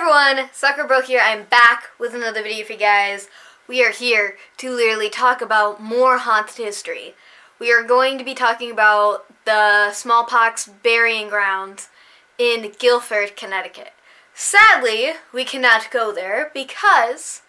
everyone, Suckerbro here. I'm back with another video for you guys. We are here to literally talk about more haunted history. We are going to be talking about the Smallpox burying ground in Guilford, Connecticut. Sadly, we cannot go there because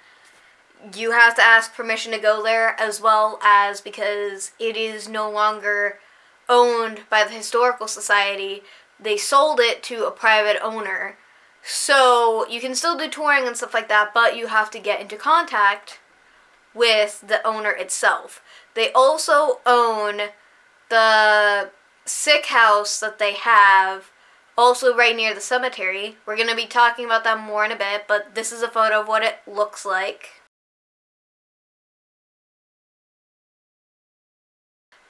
you have to ask permission to go there, as well as because it is no longer owned by the Historical Society. They sold it to a private owner. So you can still do touring and stuff like that, but you have to get into contact with the owner itself. They also own the sick house that they have also right near the cemetery. We're going to be talking about that more in a bit, but this is a photo of what it looks like.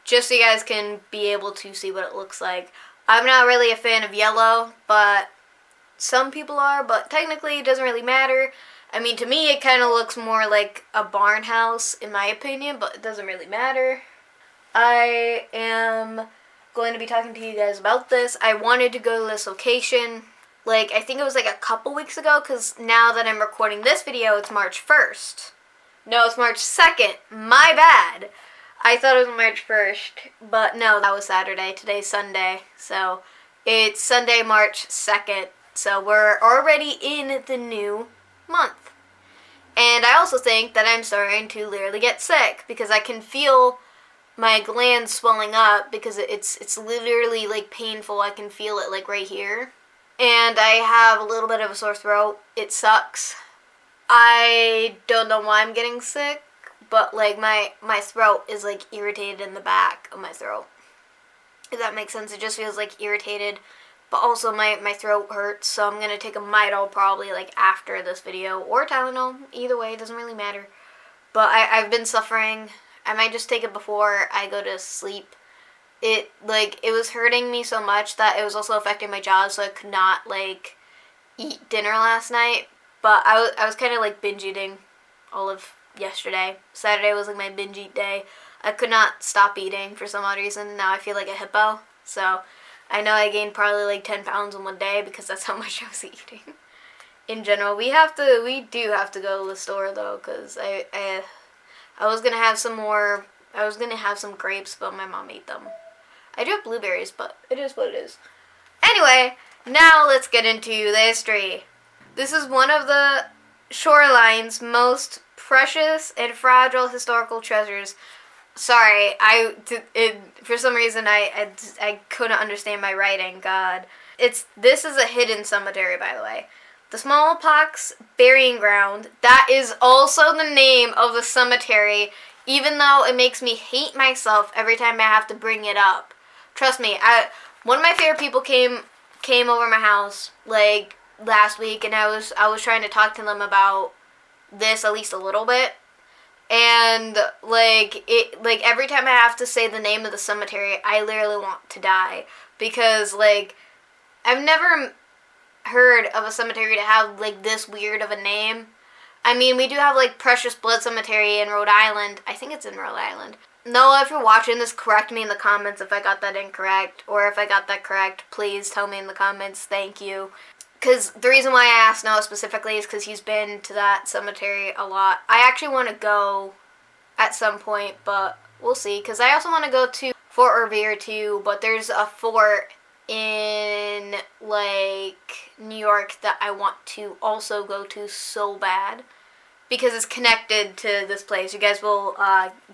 Just so you guys can be able to see what it looks like. I'm not really a fan of yellow, but some people are, but technically it doesn't really matter. I mean, to me it kind of looks more like a barn house in my opinion, but it doesn't really matter. I am going to be talking to you guys about this. I wanted to go to this location, I think it was a couple weeks ago, because now that I'm recording this video, it's March 1st. No, it's March 2nd. My bad. I thought it was March 1st, but no, that was Saturday. Today's Sunday, so it's Sunday, March 2nd. So we're already in the new month. And I also think that I'm starting to literally get sick because I can feel my glands swelling up because it's literally painful. I can feel it right here. And I have a little bit of a sore throat. It sucks. I don't know why I'm getting sick, but my throat is irritated in the back of my throat. If that makes sense, it just feels irritated. But also my throat hurts, so I'm going to take a Midol probably after this video. Or Tylenol, either way, it doesn't really matter. But I've been suffering. I might just take it before I go to sleep. It was hurting me so much that it was also affecting my jaw, so I could not eat dinner last night. But I was kind of binge eating all of yesterday. Saturday was my binge eat day. I could not stop eating for some odd reason. Now I feel like a hippo, so I know I gained probably 10 pounds in one day because that's how much I was eating. In general, we do have to go to the store though, because I was gonna have some more. I was gonna have some grapes, but my mom ate them. I do have blueberries, but it is what it is. Anyway, now let's get into the history. This is one of the shoreline's most precious and fragile historical treasures. Sorry, for some reason I couldn't understand my writing. God, this is a hidden cemetery, by the way. The Smallpox burying ground. That is also the name of the cemetery, even though it makes me hate myself every time I have to bring it up. Trust me, one of my favorite people came over my house last week, and I was trying to talk to them about this at least a little bit. And every time I have to say the name of the cemetery, I literally want to die, because I've never heard of a cemetery to have this weird of a name. I mean, we do have Precious Blood Cemetery in Rhode Island. I think it's in Rhode Island. Noah, if you're watching this, correct me in the comments if I got that incorrect, or if I got that correct, please tell me in the comments. Thank you. Because the reason why I asked Noah specifically is because he's been to that cemetery a lot. I actually want to go at some point, but we'll see. Because I also want to go to Fort Revere too, but there's a fort in New York that I want to also go to so bad, because it's connected to this place. You guys will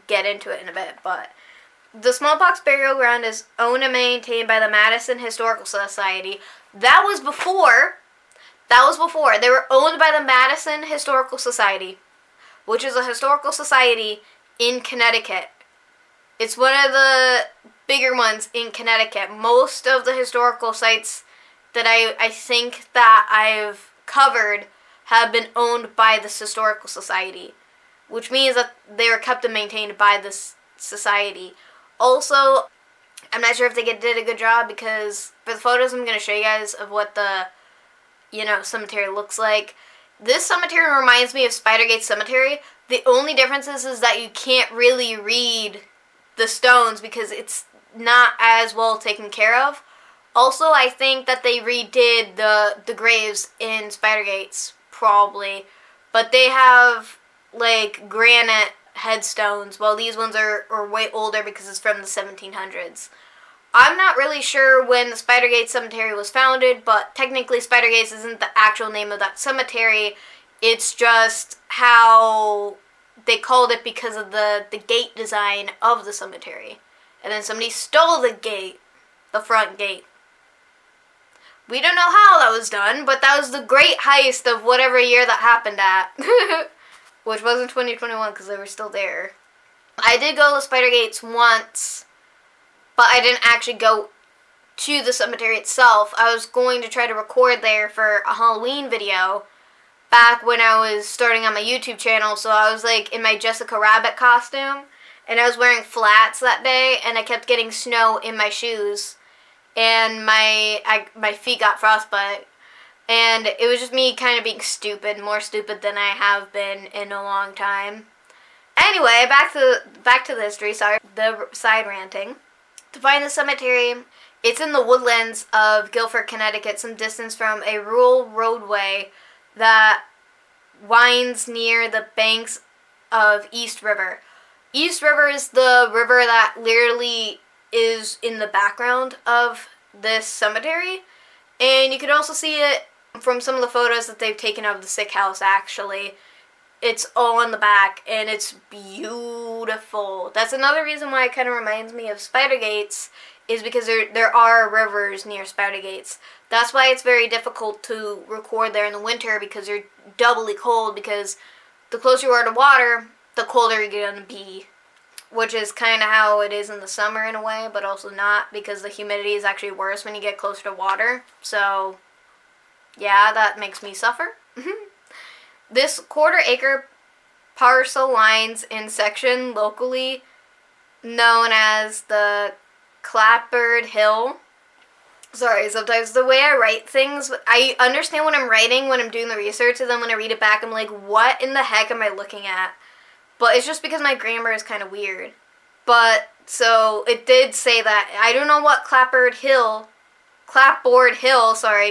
get into it in a bit, but the Smallpox burial ground is owned and maintained by the Madison Historical Society. That was before. They were owned by the Madison Historical Society, which is a historical society in Connecticut. It's one of the bigger ones in Connecticut. Most of the historical sites that I think that I've covered have been owned by this historical society, which means that they were kept and maintained by this society. Also, I'm not sure if they did a good job, because for the photos I'm going to show you guys of what the, cemetery looks like. This cemetery reminds me of Spidergate Cemetery. The only difference is that you can't really read the stones because it's not as well taken care of. Also, I think that they redid the graves in Spider-Gates, probably. But they have, like, granite headstones, while these ones are way older because it's from the 1700s. I'm not really sure when the Spider-Gates Cemetery was founded, but technically Spider-Gates isn't the actual name of that cemetery. It's just how they called it because of the gate design of the cemetery. And then somebody stole the gate, the front gate. We don't know how that was done, but that was the great heist of whatever year that happened at. Which wasn't 2021 because they were still there. I did go to Spider-Gates once, but I didn't actually go to the cemetery itself. I was going to try to record there for a Halloween video back when I was starting on my YouTube channel, so I was like in my Jessica Rabbit costume, and I was wearing flats that day, and I kept getting snow in my shoes, and my feet got frostbite, and it was just me kind of being stupid, more stupid than I have been in a long time. Anyway, back to the history, sorry, the side ranting. To find the cemetery, it's in the woodlands of Guilford, Connecticut, some distance from a rural roadway that winds near the banks of East River. East River is the river that literally is in the background of this cemetery, and you can also see it from some of the photos that they've taken of the sick house, actually. It's all in the back, and it's beautiful. That's another reason why it kind of reminds me of Spider-Gates, is because there are rivers near Spider-Gates. That's why it's very difficult to record there in the winter, because you're doubly cold, because the closer you are to water, the colder you're going to be. Which is kind of how it is in the summer in a way, but also not, because the humidity is actually worse when you get closer to water. So, yeah, that makes me suffer. This quarter-acre parcel lines in section locally known as the Clapboard Hill. Sorry, sometimes the way I write things, I understand what I'm writing when I'm doing the research, and then when I read it back, I'm like, what in the heck am I looking at? But it's just because my grammar is kind of weird. But, so, it did say that. I don't know what Clapboard Hill,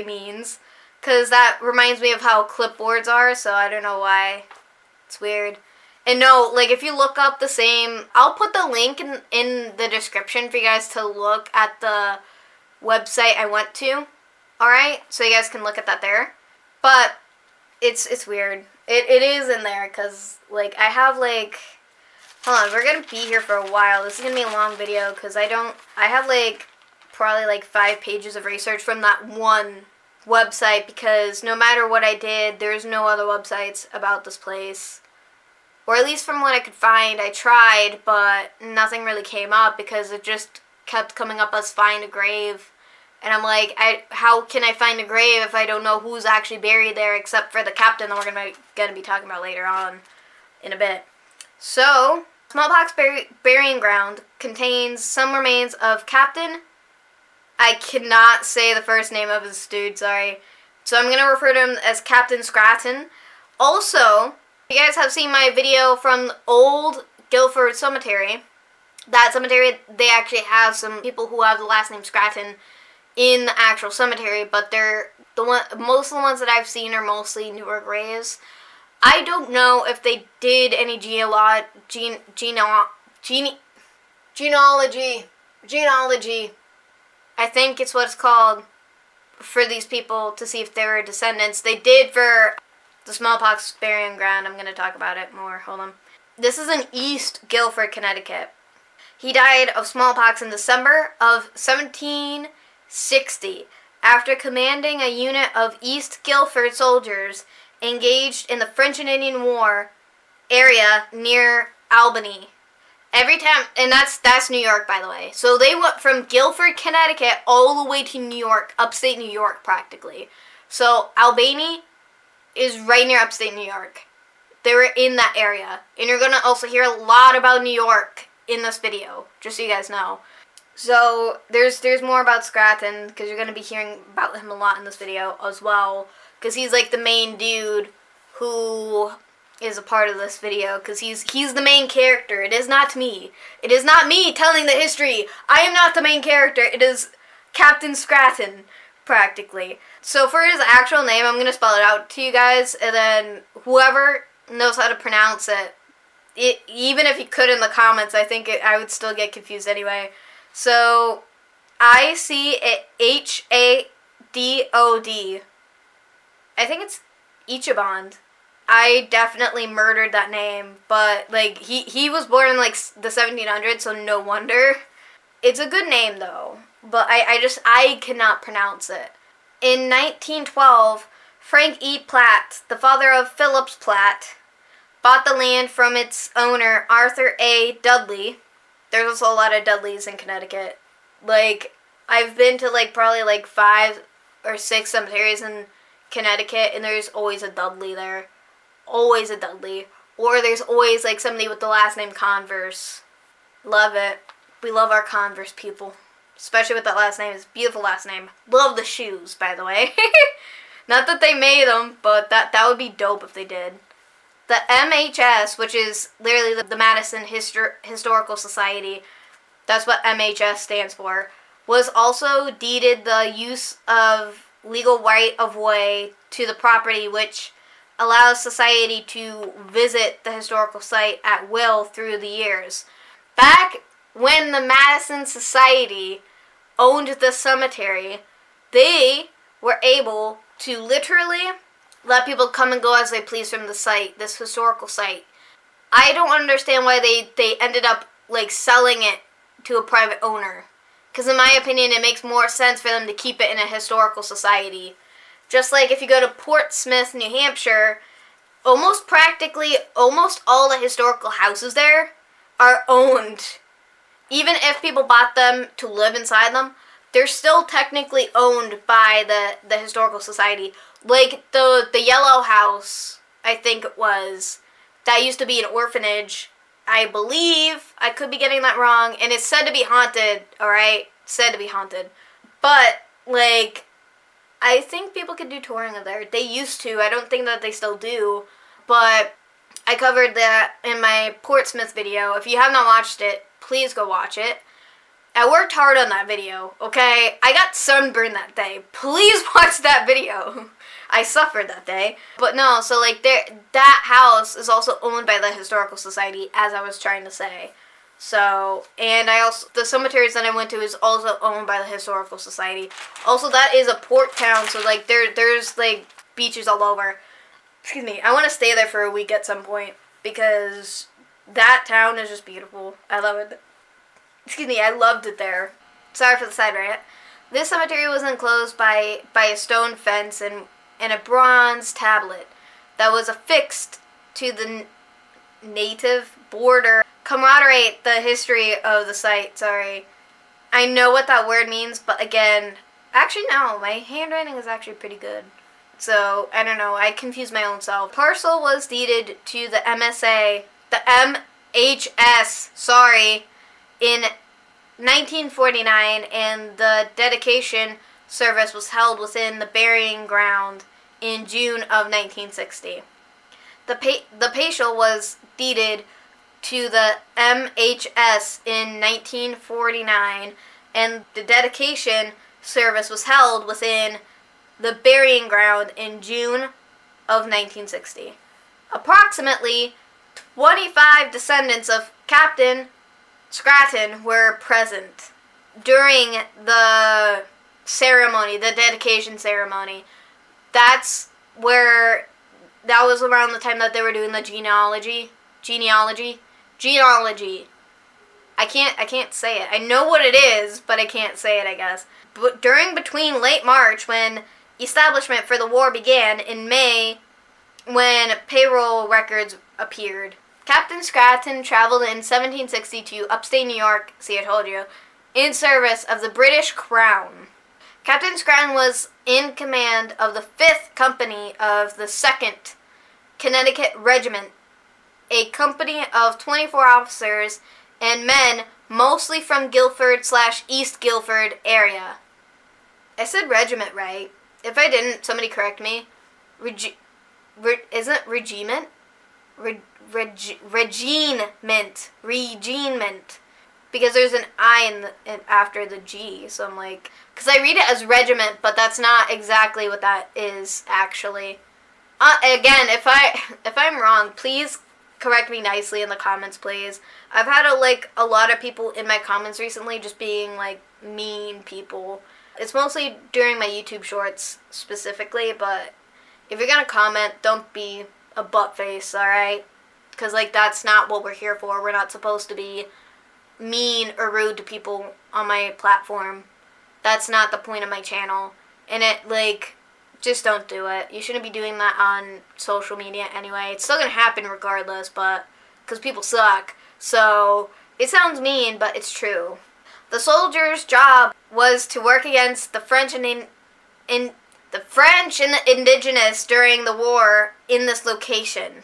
means. Because that reminds me of how clipboards are, so I don't know why. It's weird. And no, like, if you look up the same, I'll put the link in the description for you guys to look at the website I went to. Alright? So you guys can look at that there. But, it's weird. It is in there, because, like, I have, like, hold on, we're going to be here for a while. This is going to be a long video, because I have, like, probably, like, 5 pages of research from that one website, because no matter what I did, there's no other websites about this place. Or at least from what I could find, I tried, but nothing really came up, because it just kept coming up as find a grave. And I'm like, how can I find a grave if I don't know who's actually buried there, except for the captain that we're gonna be talking about later on in a bit. So, Smallpox burying ground contains some remains of Captain. I cannot say the first name of this dude, sorry. So I'm gonna refer to him as Captain Scranton. Also, you guys have seen my video from old Guilford Cemetery. That cemetery, they actually have some people who have the last name Scranton in the actual cemetery, but most of the ones that I've seen are mostly newer graves. I don't know if they did any genealogy. I think it's what it's called for these people to see if they were descendants. They did for the Smallpox burying ground. I'm going to talk about it more. Hold on. This is in East Guilford, Connecticut. He died of smallpox in December of 1760 after commanding a unit of East Guilford soldiers engaged in the French and Indian War area near Albany. Every time, and that's New York, by the way. So they went from Guilford, Connecticut, all the way to New York, upstate New York, practically. So Albany is right near upstate New York. They were in that area. And you're going to also hear a lot about New York in this video, just so you guys know. So there's more about Scranton, because you're going to be hearing about him a lot in this video as well. Because he's like the main dude who is a part of this video, because he's the main character. It is not me. It is not me telling the history. I am not the main character. It is Captain Scranton, practically. So for his actual name, I'm going to spell it out to you guys, and then whoever knows how to pronounce it, even if you could in the comments, I think I would still get confused anyway. So, Ichadod. I think it's Ichibond. I definitely murdered that name, but, like, he was born in, like, the 1700s, so no wonder. It's a good name, though, but I cannot pronounce it. In 1912, Frank E. Platt, the father of Phillips Platt, bought the land from its owner, Arthur A. Dudley. There's also a lot of Dudleys in Connecticut. Like, I've been to, like, probably, like, 5 or 6 cemeteries in Connecticut, and there's always a Dudley there. Always a Dudley. Or there's always, like, somebody with the last name Converse. Love it. We love our Converse people. Especially with that last name. It's a beautiful last name. Love the shoes, by the way. Not that they made them, but that would be dope if they did. The MHS, which is literally the Madison Historical Society, that's what MHS stands for, was also deeded the use of legal right of way to the property, which allows society to visit the historical site at will through the years. Back when the Madison Society owned the cemetery, they were able to literally let people come and go as they please from the site, this historical site. I don't understand why they ended up, like, selling it to a private owner. Because in my opinion, it makes more sense for them to keep it in a historical society. Just like if you go to Portsmouth, New Hampshire, almost all the historical houses there are owned. Even if people bought them to live inside them, they're still technically owned by the historical society. Like the Yellow House, I think it was, that used to be an orphanage. I believe, I could be getting that wrong, and it's said to be haunted, alright? Said to be haunted. But, like, I think people could do touring of there. They used to. I don't think that they still do. But I covered that in my Portsmouth video. If you have not watched it, please go watch it. I worked hard on that video, okay? I got sunburned that day. Please watch that video. I suffered that day. But no, so like that house is also owned by the Historical Society, as I was trying to say. So, and the cemeteries that I went to is also owned by the Historical Society. Also, that is a port town, so like there's like beaches all over. Excuse me, I want to stay there for a week at some point because that town is just beautiful. I love it. Excuse me, I loved it there. Sorry for the side rant. This cemetery was enclosed by a stone fence and a bronze tablet that was affixed to the native border. Commemorate the history of the site, sorry. I know what that word means, but again, actually no, my handwriting is actually pretty good. So, I don't know, I confused my own self. Parcel was deeded to the MSA, the MHS, sorry, in 1949, and the dedication service was held within the burying ground in June of 1960. The Paschal was deeded to the MHS in 1949, and the dedication service was held within the burying ground in June of 1960. Approximately 25 descendants of Captain Scranton were present during the ceremony, the dedication ceremony. That was around the time that they were doing the genealogy. I can't say it. I know what it is, but I can't say it, I guess. But between late March, when establishment for the war began, in May, when payroll records appeared, Captain Scranton traveled in 1760 to upstate New York, see I told you, in service of the British Crown. Captain Scranton was in command of the 5th Company of the 2nd Connecticut Regiment, a company of 24 officers and men, mostly from Guilford/East Guilford area. I said regiment right. If I didn't, somebody correct me. Isn't regiment? Reginement. because there's an I after the G. So I'm like, because I read it as regiment, but that's not exactly what that is actually. Again, if I'm wrong, please correct me nicely in the comments, please. I've had a lot of people in my comments recently just being like mean people. It's mostly during my YouTube shorts specifically, but if you're gonna comment, don't be a butt face, alright? Because like that's not what we're here for. We're not supposed to be mean or rude to people on my platform. That's not the point of my channel. And just don't do it. You shouldn't be doing that on social media anyway. It's still gonna happen regardless, but because people suck. So it sounds mean, but it's true. The soldiers' job was to work against the French and the indigenous during the war in this location.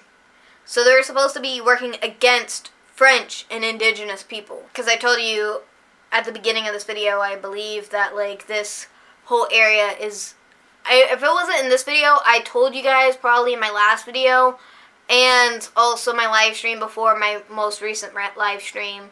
So they were supposed to be working against French and indigenous people. Because I told you at the beginning of this video, I believe that this whole area is. If it wasn't in this video, I told you guys probably in my last video, and also my live stream before my most recent live stream,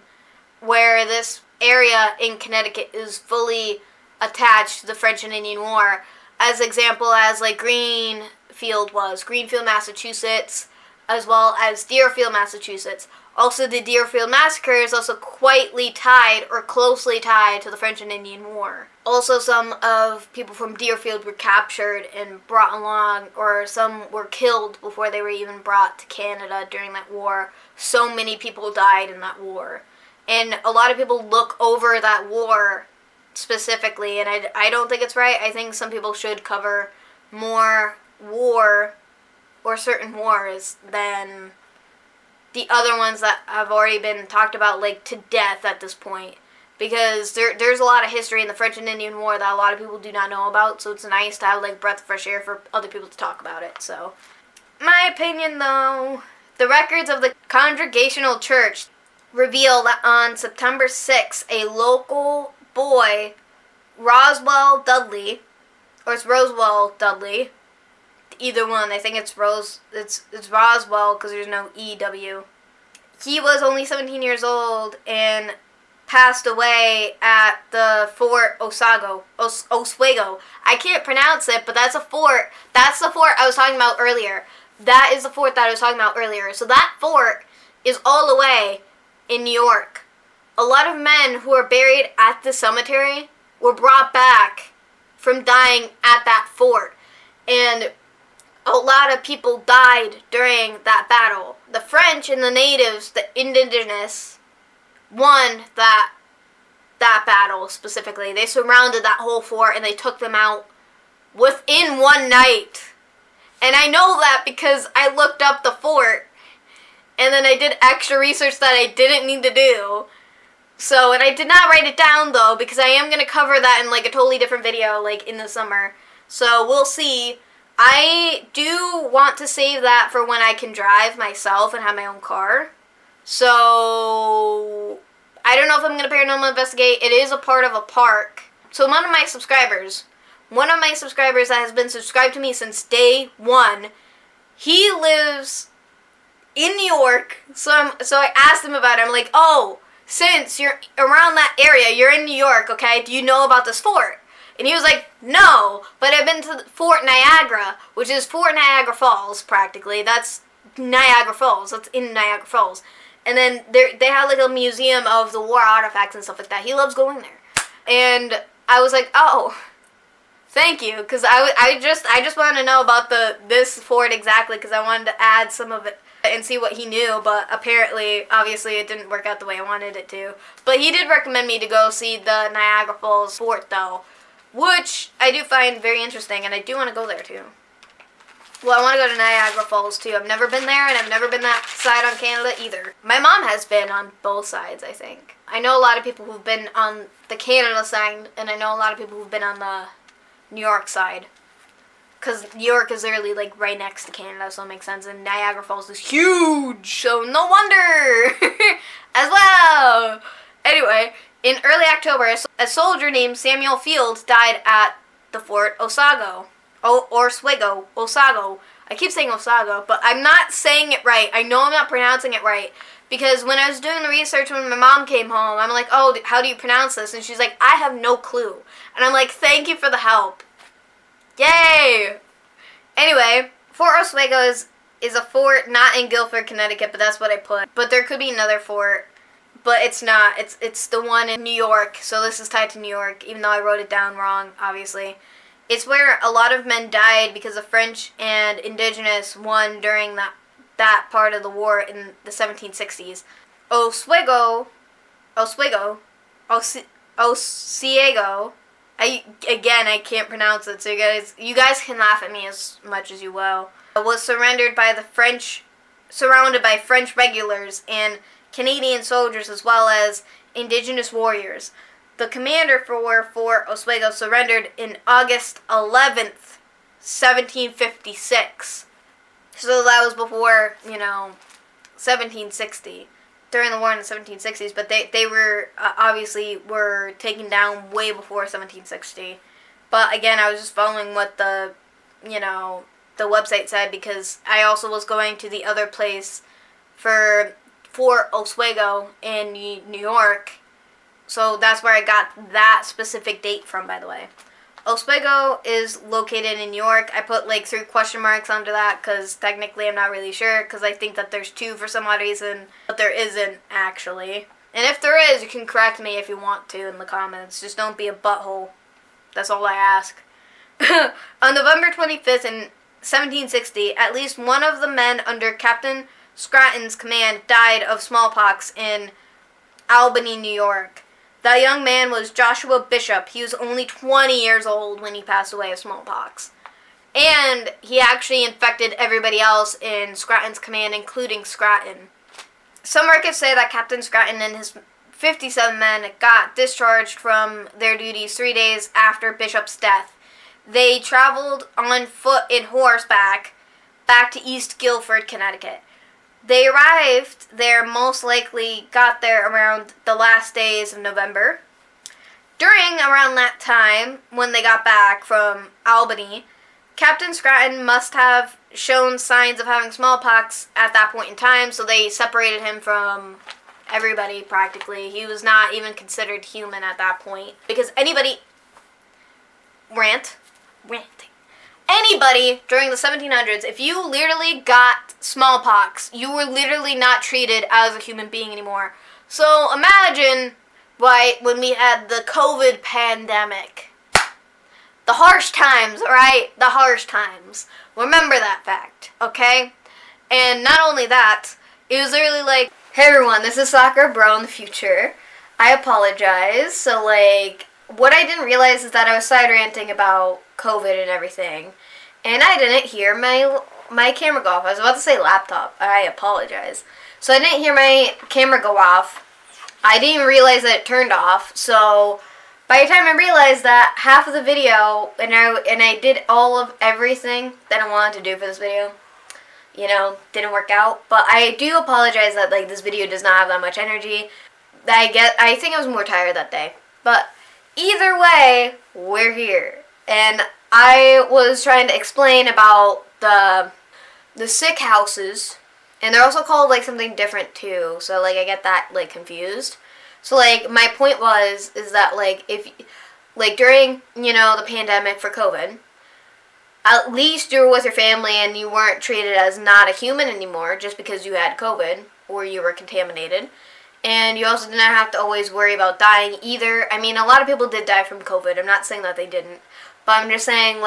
where this area in Connecticut is fully attached to the French and Indian War, as example as Greenfield, Massachusetts, as well as Deerfield, Massachusetts. Also, the Deerfield Massacre is also quietly tied or closely tied to the French and Indian War. Also, some of people from Deerfield were captured and brought along, or some were killed before they were even brought to Canada during that war. So many people died in that war. And a lot of people look over that war specifically, and I don't think it's right. I think some people should cover more war or certain wars than the other ones that have already been talked about to death at this point, because there's a lot of history in the French and Indian War that a lot of people do not know about, so it's nice to have breath of fresh air for other people to talk about it. So my opinion though, the records of the Congregational Church reveal that on September 6th, a local boy, Roswell Dudley, or it's Roswell Dudley, either one. I think it's Roswell because there's no EW. He was only 17 years old and passed away at the Fort Oswego. I can't pronounce it, but that's a fort. That's the fort I was talking about earlier. That is the fort that I was talking about earlier. So that fort is all the way in New York. A lot of men who are buried at the cemetery were brought back from dying at that fort. And a lot of people died during that battle. The French and the natives, the indigenous, won that battle specifically. They surrounded that whole fort and they took them out within one night. And I know that because I looked up the fort and then I did extra research that I didn't need to do. So, and I did not write it down though, because I am going to cover that in a totally different video in the summer. So we'll see. I do want to save that for when I can drive myself and have my own car. So I don't know if I'm going to paranormal investigate. It is a part of a park. So one of my subscribers that has been subscribed to me since day one, he lives in New York. So I asked him about it. I'm like, oh, since you're around that area, you're in New York, okay? Do you know about this fort? And he was like, no, but I've been to Fort Niagara, which is Fort Niagara Falls, practically. That's Niagara Falls. That's in Niagara Falls. And then they have a museum of the war artifacts and stuff like that. He loves going there. And I was like, oh, thank you, because I just wanted to know about this fort exactly, because I wanted to add some of it and see what he knew, but apparently, obviously, it didn't work out the way I wanted it to. But he did recommend me to go see the Niagara Falls fort, though, which I do find very interesting, and I do want to go there, too. Well, I want to go to Niagara Falls, too. I've never been there, and I've never been that side on Canada, either. My mom has been on both sides, I think. I know a lot of people who've been on the Canada side, and I know a lot of people who've been on the New York side. Because New York is literally, right next to Canada, so it makes sense. And Niagara Falls is huge, so no wonder! As well! Anyway, in early October, a soldier named Samuel Field died at the Fort Oswego. Oswego. I keep saying Oswego, but I'm not saying it right. I know I'm not pronouncing it right. Because when I was doing the research when my mom came home, I'm like, oh, how do you pronounce this? And she's like, I have no clue. And I'm like, thank you for the help. Yay! Anyway, Fort Oswego is a fort not in Guilford, Connecticut, but that's what I put. But there could be another fort, but it's not. It's the one in New York, so this is tied to New York, even though I wrote it down wrong, obviously. It's where a lot of men died because the French and Indigenous won during that part of the war in the 1760s. Oswego, Osiego. I can't pronounce it, so you guys can laugh at me as much as you will. Was surrendered by the French, surrounded by French regulars and Canadian soldiers as well as Indigenous warriors. The commander for Fort Oswego surrendered in August 11th, 1756. So that was before, 1760, during the war in the 1760s, but they were, obviously, were taken down way before 1760. But again, I was just following what the website said, because I also was going to the other place for Fort Oswego in New York, so that's where I got that specific date from, by the way. Oswego is located in New York. I put like 3 question marks under that because technically I'm not really sure, because I think that there's 2 for some odd reason, but there isn't actually. And if there is, you can correct me if you want to in the comments. Just don't be a butthole. That's all I ask. On November 25th in 1760, at least one of the men under Captain Scranton's command died of smallpox in Albany, New York. That young man was Joshua Bishop. He was only 20 years old when he passed away of smallpox. And he actually infected everybody else in Scranton's command, including Scranton. Some records say that Captain Scranton and his 57 men got discharged from their duties 3 days after Bishop's death. They traveled on foot and horseback back to East Guilford, Connecticut. They arrived there, most likely got there around the last days of November. During around that time, when they got back from Albany, Captain Scranton must have shown signs of having smallpox at that point in time, so they separated him from everybody practically. He was not even considered human at that point, because anybody... Anybody during the 1700s, if you literally got smallpox, you were literally not treated as a human being anymore. So imagine, when we had the COVID pandemic. The harsh times, right? The harsh times. Remember that fact, okay? And not only that, it was literally like, hey everyone, this is Soccer Bro in the future. I apologize. So what I didn't realize is that I was side ranting about COVID and everything, and I didn't hear my camera go off. I was about to say laptop. I apologize. So I didn't hear my camera go off. I didn't even realize that it turned off. So by the time I realized that, half of the video, and I did all of everything that I wanted to do for this video, didn't work out. But I do apologize that this video does not have that much energy. I think I was more tired that day. But either way, we're here. And I was trying to explain about the sick houses, and they're also called something different too. So I get that confused. So my point is that if during the pandemic for COVID, at least you were with your family and you weren't treated as not a human anymore just because you had COVID or you were contaminated. And you also didn't have to always worry about dying either. I mean, a lot of people did die from COVID. I'm not saying that they didn't. But I'm just saying,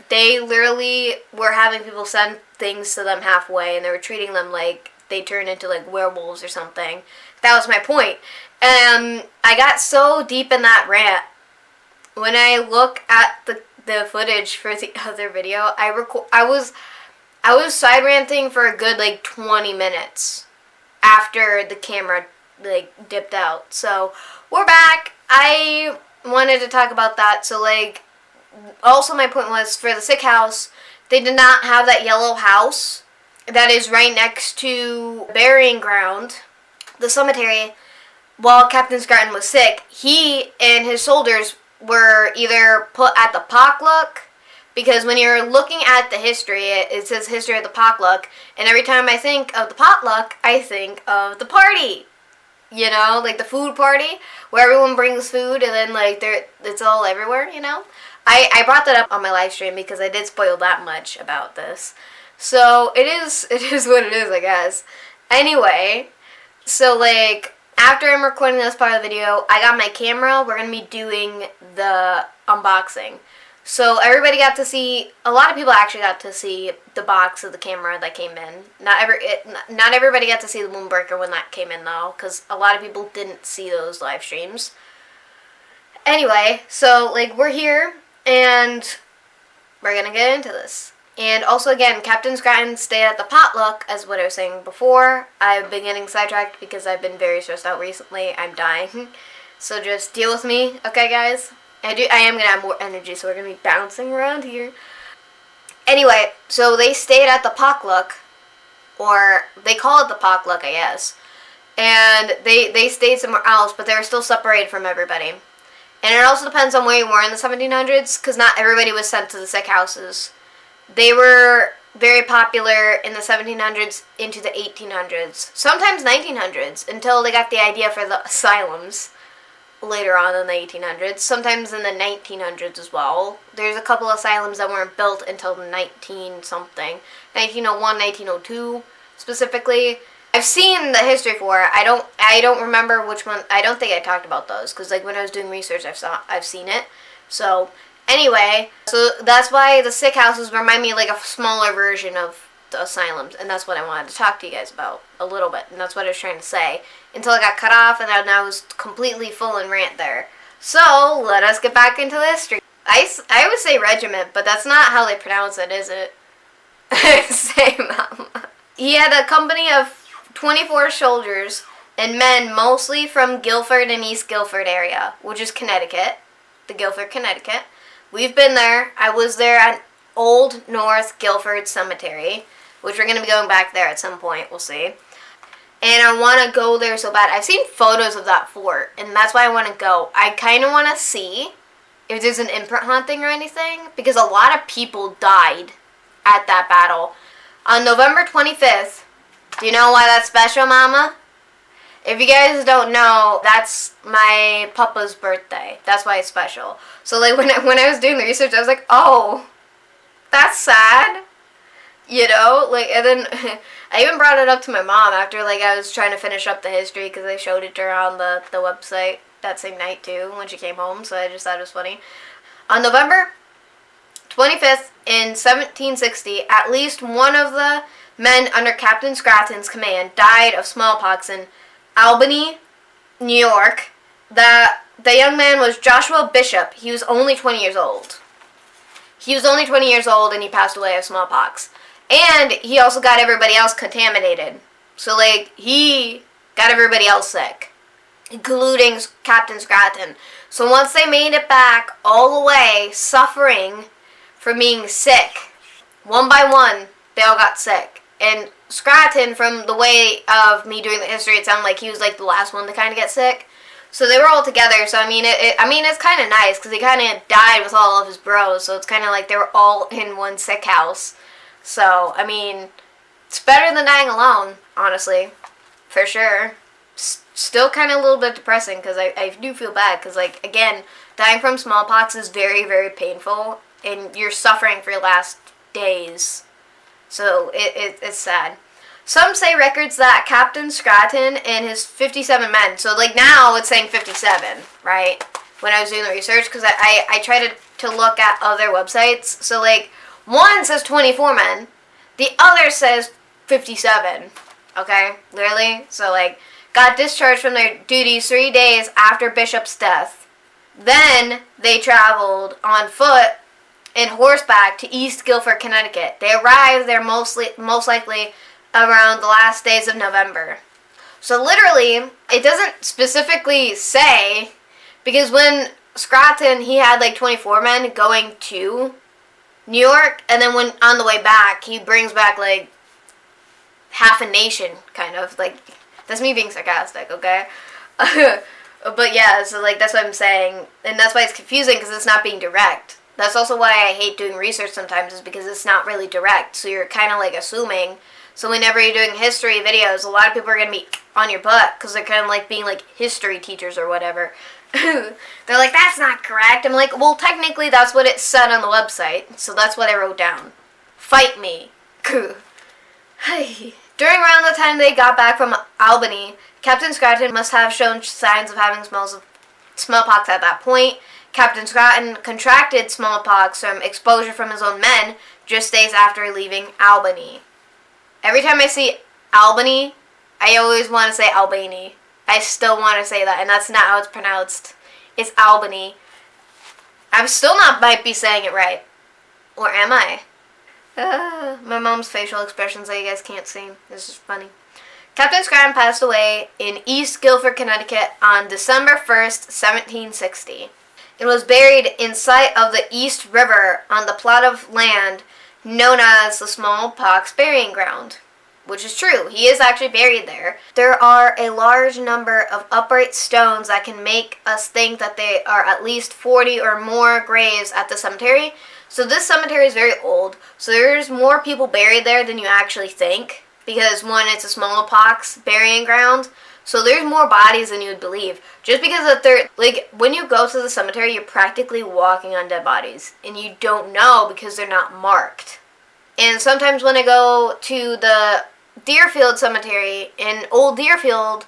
they literally were having people send things to them halfway, and they were treating them like they turned into, werewolves or something. That was my point. And I got so deep in that rant. When I look at the footage for the other video, I was side ranting for a good, 20 minutes after the camera dipped out. So we're back. I wanted to talk about that. So also my point was, for the sick house, they did not have that yellow house that is right next to burying ground, the cemetery. While Captain Scranton was sick, he and his soldiers were either put at the potluck, Because when you're looking at the history, it says history of the potluck, and every time I think of the potluck, I think of the party. You know, like the food party where everyone brings food and then like it's all everywhere, you know? I brought that up on my live stream because I did spoil that much about this. So it is what it is, I guess. Anyway, so like after I'm recording this part of the video, I got my camera. We're going to be doing the unboxing. So everybody got to see, a lot of people actually got to see the box of the camera that came in. Not everybody got to see the Moonbreaker when that came in though, because a lot of people didn't see those live streams. Anyway, so like we're here, and we're going to get into this. And also again, Captain Scranton stayed at the potluck, as what I was saying before. I've been getting sidetracked because I've been very stressed out recently. I'm dying. So just deal with me, okay guys? I am going to have more energy, so we're going to be bouncing around here. Anyway, so they stayed at the potluck, or they call it the potluck, I guess. And they stayed somewhere else, but they were still separated from everybody. And it also depends on where you were in the 1700s, because not everybody was sent to the sick houses. They were very popular in the 1700s into the 1800s, sometimes 1900s, until they got the idea for the asylums. Later on in the 1800s, sometimes in the 1900s as well. There's a couple asylums that weren't built until 19-something. 1901, 1902 specifically. I've seen the history for it. I don't remember which one. I don't think I talked about those because like when I was doing research I've seen it. So anyway, so that's why the sick houses remind me like a smaller version of the asylums, and that's what I wanted to talk to you guys about a little bit, and that's what I was trying to say until I got cut off, and then I was completely full in rant there. So let us get back into the history. I would say regiment, but that's not how they pronounce it, is it? Same. He had a company of 24 soldiers and men, mostly from Guilford and East Guilford area, which is Connecticut, the Guilford, Connecticut. We've been there. I was there at Old North Guilford Cemetery, which we're going to be going back there at some point, we'll see. And I want to go there so bad. I've seen photos of that fort, and that's why I want to go. I kind of want to see if there's an imprint haunting or anything, because a lot of people died at that battle. On November 25th, do you know why that's special, Mama? If you guys don't know, that's my papa's birthday. That's why it's special. So like when I was doing the research, I was like, oh, that's sad. You know, like, and then I even brought it up to my mom after, like, I was trying to finish up the history because I showed it to her on the website that same night, too, when she came home, so I just thought it was funny. On November 25th in 1760, at least one of the men under Captain Scranton's command died of smallpox in Albany, New York. The young man was Joshua Bishop. He was only 20 years old. He was only 20 years old, and he passed away of smallpox. And he also got everybody else contaminated. So, like, he got everybody else sick, including Captain Scranton. So once they made it back all the way, suffering from being sick, one by one, they all got sick. And Scranton, from the way of me doing the history, it sounded like he was, like, the last one to kind of get sick. So they were all together, so I mean, it's kind of nice, because he kind of died with all of his bros, so it's kind of like they were all in one sick house. So, I mean, it's better than dying alone, honestly, for sure. Still kind of a little bit depressing, because I do feel bad, because, like, again, dying from smallpox is very, very painful, and you're suffering for your last days, so it's sad. Some say records that Captain Scranton and his 57 men, so, like, now it's saying 57, right, when I was doing the research, because I tried to look at other websites, so, like, one says 24 men, the other says 57, okay, literally, so, like, got discharged from their duties 3 days after Bishop's death. Then they traveled on foot and horseback to East Guilford, Connecticut. They arrived there most likely around the last days of November. So literally, it doesn't specifically say, because when Scranton, he had like 24 men going to New York, and then when on the way back, he brings back like half a nation, kind of, like, that's me being sarcastic, okay? But yeah, so like that's what I'm saying, and that's why it's confusing, because it's not being direct. That's also why I hate doing research sometimes, is because it's not really direct. So you're kind of like assuming. So whenever you're doing history videos, a lot of people are going to be on your butt because they're kind of like being like history teachers or whatever. They're like, that's not correct. I'm like, well, technically that's what it said on the website. So that's what I wrote down. Fight me. During around the time they got back from Albany, Captain Scranton must have shown signs of having smallpox at that point. Captain Scranton contracted smallpox from exposure from his own men just days after leaving Albany. Every time I see Albany, I always want to say Albany. I still want to say that, and that's not how it's pronounced. It's Albany. I'm still not might be saying it right. Or am I? My mom's facial expressions that you guys can't see. This is funny. Captain Scranton passed away in East Guilford, Connecticut on December 1st, 1760. It was buried in sight of the East River on the plot of land known as the Smallpox Burying Ground. Which is true. He is actually buried there. There are a large number of upright stones that can make us think that there are at least 40 or more graves at the cemetery. So this cemetery is very old. So there's more people buried there than you actually think. Because one, it's a smallpox burying ground. So there's more bodies than you would believe. Just because that they're, like, when you go to the cemetery, you're practically walking on dead bodies. And you don't know because they're not marked. And sometimes when I go to the Deerfield Cemetery in Old Deerfield,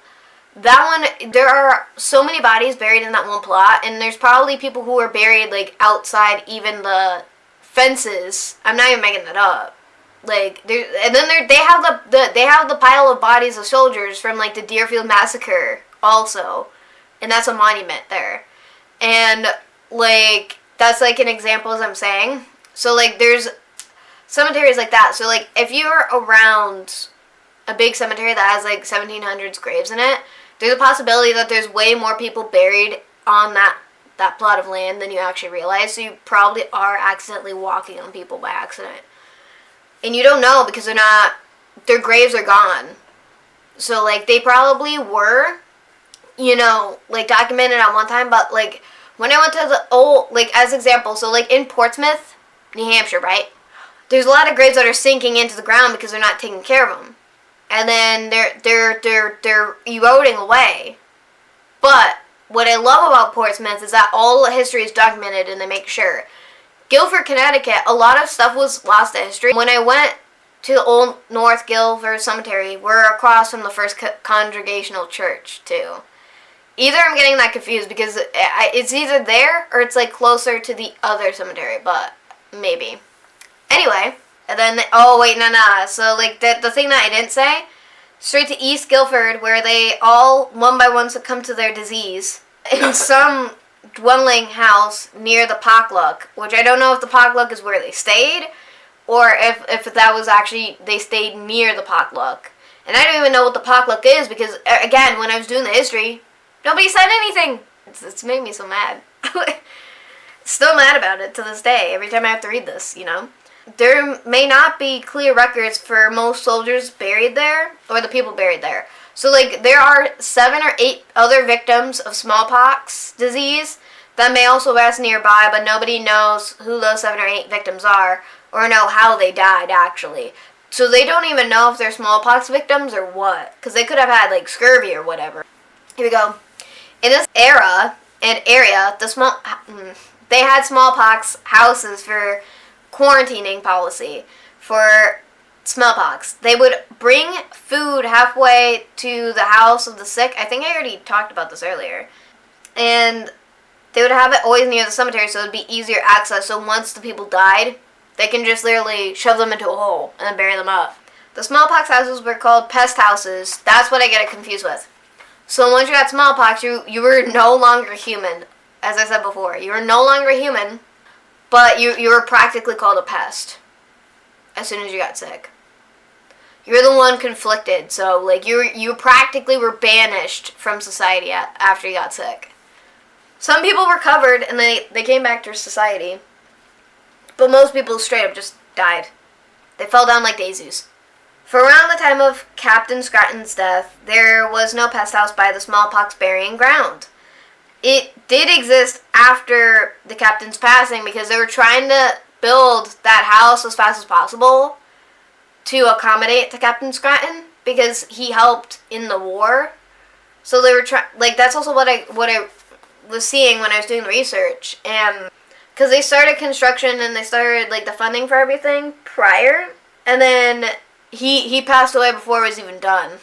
that one, there are so many bodies buried in that one plot. And there's probably people who are buried, like, outside even the fences. I'm not even making that up. Like, and then they have the pile of bodies of soldiers from, like, the Deerfield Massacre also, and that's a monument there, and, like, that's, like, an example as I'm saying. So, like, there's cemeteries like that. So, like, if you're around a big cemetery that has, like, 1700s graves in it, there's a possibility that there's way more people buried on that plot of land than you actually realize. So you probably are accidentally walking on people by accident. And you don't know because their graves are gone. So, like, they probably were, you know, like, documented at one time. But, like, when I went to the old, like, as example, so, like, in Portsmouth, New Hampshire, right? There's a lot of graves that are sinking into the ground because they're not taking care of them. And then they're eroding away. But what I love about Portsmouth is that all the history is documented and they make sure. Guilford, Connecticut, a lot of stuff was lost to history. When I went to the Old North Guilford Cemetery, we're across from the First Congregational Church, too. Either I'm getting that confused because it's either there or it's, like, closer to the other cemetery, but maybe. Anyway, and then, oh, wait, no. So, like, the thing that I didn't say, straight to East Guilford, where they all, one by one, succumb to their disease. In some dwelling house near the potluck, which I don't know if the potluck is where they stayed or if that was actually they stayed near the potluck. And I don't even know what the potluck is because, again, when I was doing the history, nobody said anything. It's made me so mad. Still mad about it to this day every time I have to read this, you know. There may not be clear records for most soldiers buried there or the people buried there. So, like, there are 7 or 8 other victims of smallpox disease that may also rest nearby, but nobody knows who those 7 or 8 victims are or know how they died, actually. So they don't even know if they're smallpox victims or what, because they could have had, like, scurvy or whatever. Here we go. In this area, they had smallpox houses for quarantining policy for smallpox. They would bring food halfway to the house of the sick. I think I already talked about this earlier. And they would have it always near the cemetery so it would be easier access. So once the people died, they can just literally shove them into a hole and then bury them up. The smallpox houses were called pest houses. That's what I get it confused with. So once you got smallpox, you were no longer human. As I said before, you were no longer human, but you were practically called a pest as soon as you got sick. You're the one conflicted, so, like, you practically were banished from society after you got sick. Some people recovered, and they came back to society, but most people straight up just died. They fell down like daisies. For around the time of Captain Scranton's death, there was no pest house by the smallpox burying ground. It did exist after the captain's passing because they were trying to build that house as fast as possible to accommodate to Captain Scranton because he helped in the war. So they were trying, like, that's also what I was seeing when I was doing the research. And because they started construction and they started, like, the funding for everything prior, and then he passed away before it was even done.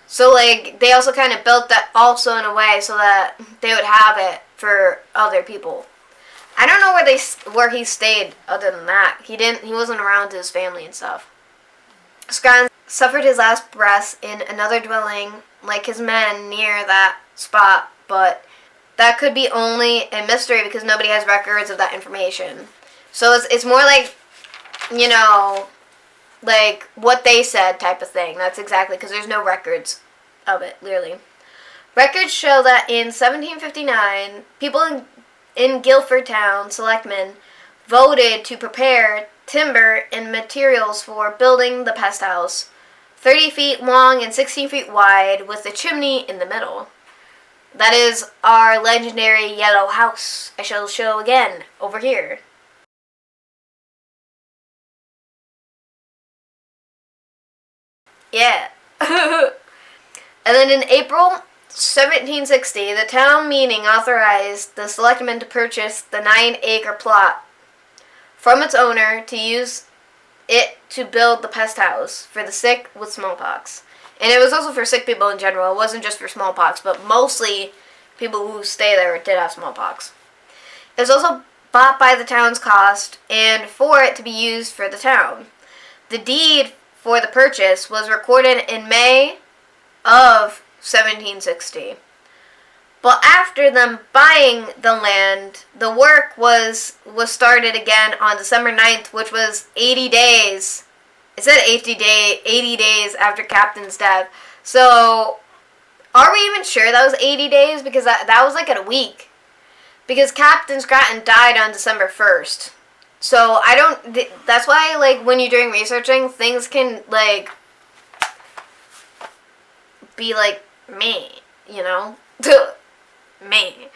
So, like, they also kind of built that also in a way so that they would have it for other people. I don't know where he stayed other than that. He wasn't around his family and stuff. Scranton suffered his last breaths in another dwelling like his men near that spot, but that could be only a mystery because nobody has records of that information. So it's more like, you know, like what they said type of thing. That's exactly, because there's no records of it, clearly. Records show that in 1759, people in Guilford Town, selectmen, voted to prepare timber and materials for building the pest house, 30 feet long and 16 feet wide, with the chimney in the middle. That is our legendary yellow house. I shall show again over here. Yeah. And then in April 1760, the town meeting authorized the selectmen to purchase the 9-acre plot from its owner to use it to build the pest house for the sick with smallpox. And it was also for sick people in general. It wasn't just for smallpox, but mostly people who stay there did have smallpox. It was also bought by the town's cost and for it to be used for the town. The deed for the purchase was recorded in May of 1760. But after them buying the land, the work was started again on December 9th, which was 80 days. It said 80 days after Captain's death. So, are we even sure that was 80 days? Because that was like in a week. Because Captain Scranton died on December 1st. So, that's why, like, when you're doing researching, things can, like, be like, me, you know? Me.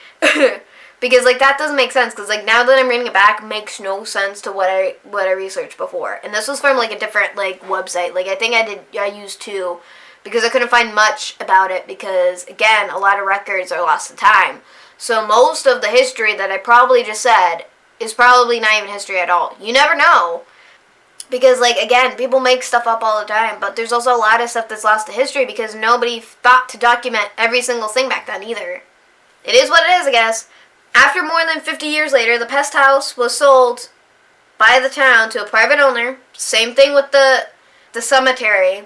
Because, like, that doesn't make sense. Because, like, now that I'm reading it back, it makes no sense to what I researched before. And this was from, like, a different, like, website. Like, I think I used two. Because I couldn't find much about it. Because, again, a lot of records are lost to time. So, most of the history that I probably just said is probably not even history at all. You never know. Because, like, again, people make stuff up all the time. But there's also a lot of stuff that's lost to history because nobody thought to document every single thing back then either. It is what it is, I guess. After more than 50 years later, the pest house was sold by the town to a private owner. Same thing with the cemetery.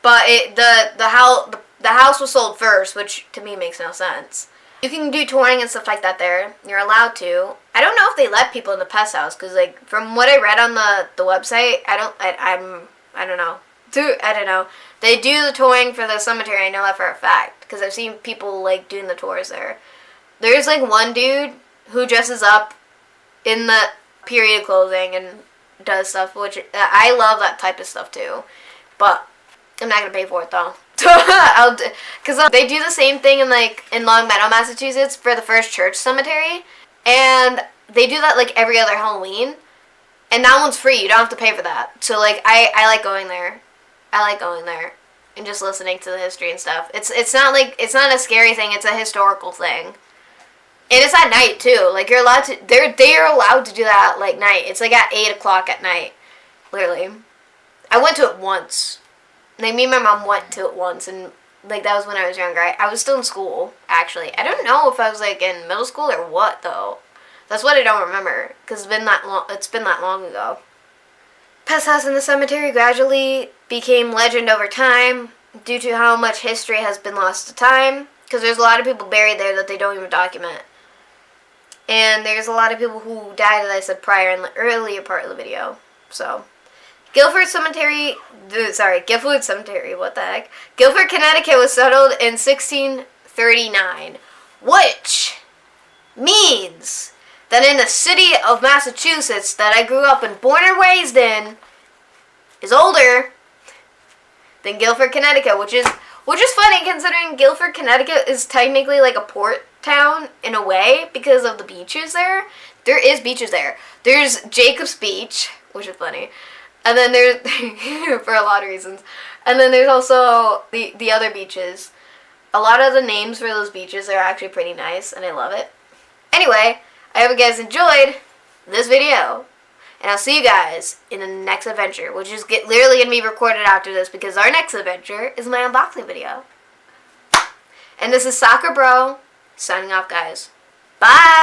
But the house was sold first, which to me makes no sense. You can do touring and stuff like that there. You're allowed to. I don't know if they let people in the pest house because, like, from what I read on the website, I don't know. I don't know. They do the touring for the cemetery. I know that for a fact because I've seen people, like, doing the tours there. There's, like, one dude who dresses up in the period clothing and does stuff, which I love that type of stuff too. But I'm not gonna pay for it though. Because they do the same thing in Long Meadow, Massachusetts for the First Church Cemetery, and they do that like every other Halloween, and that one's free. You don't have to pay for that. So like I like going there. I like going there and just listening to the history and stuff. It's not a scary thing. It's a historical thing, and it's at night too. Like you're allowed to. They're allowed to do that at like night. It's like at 8:00 at night. Literally, I went to it once. Like, me and my mom went to it once, and, like, that was when I was younger. I was still in school, actually. I don't know if I was, like, in middle school or what, though. That's what I don't remember, because it's been that long ago. Pest House in the Cemetery gradually became legend over time, due to how much history has been lost to time, because there's a lot of people buried there that they don't even document. And there's a lot of people who died, as I said prior, in the earlier part of the video, so... Guilford Cemetery, what the heck? Guilford, Connecticut was settled in 1639, which means that in the city of Massachusetts that I grew up and born and raised in is older than Guilford, Connecticut, which is funny considering Guilford, Connecticut is technically like a port town in a way because of the beaches there. There is beaches there. There's Jacob's Beach, which is funny. And then there's, for a lot of reasons. And then there's also the other beaches. A lot of the names for those beaches are actually pretty nice, and I love it. Anyway, I hope you guys enjoyed this video. And I'll see you guys in the next adventure, which is literally going to be recorded after this because our next adventure is my unboxing video. And this is Soccer Bro, signing off, guys. Bye!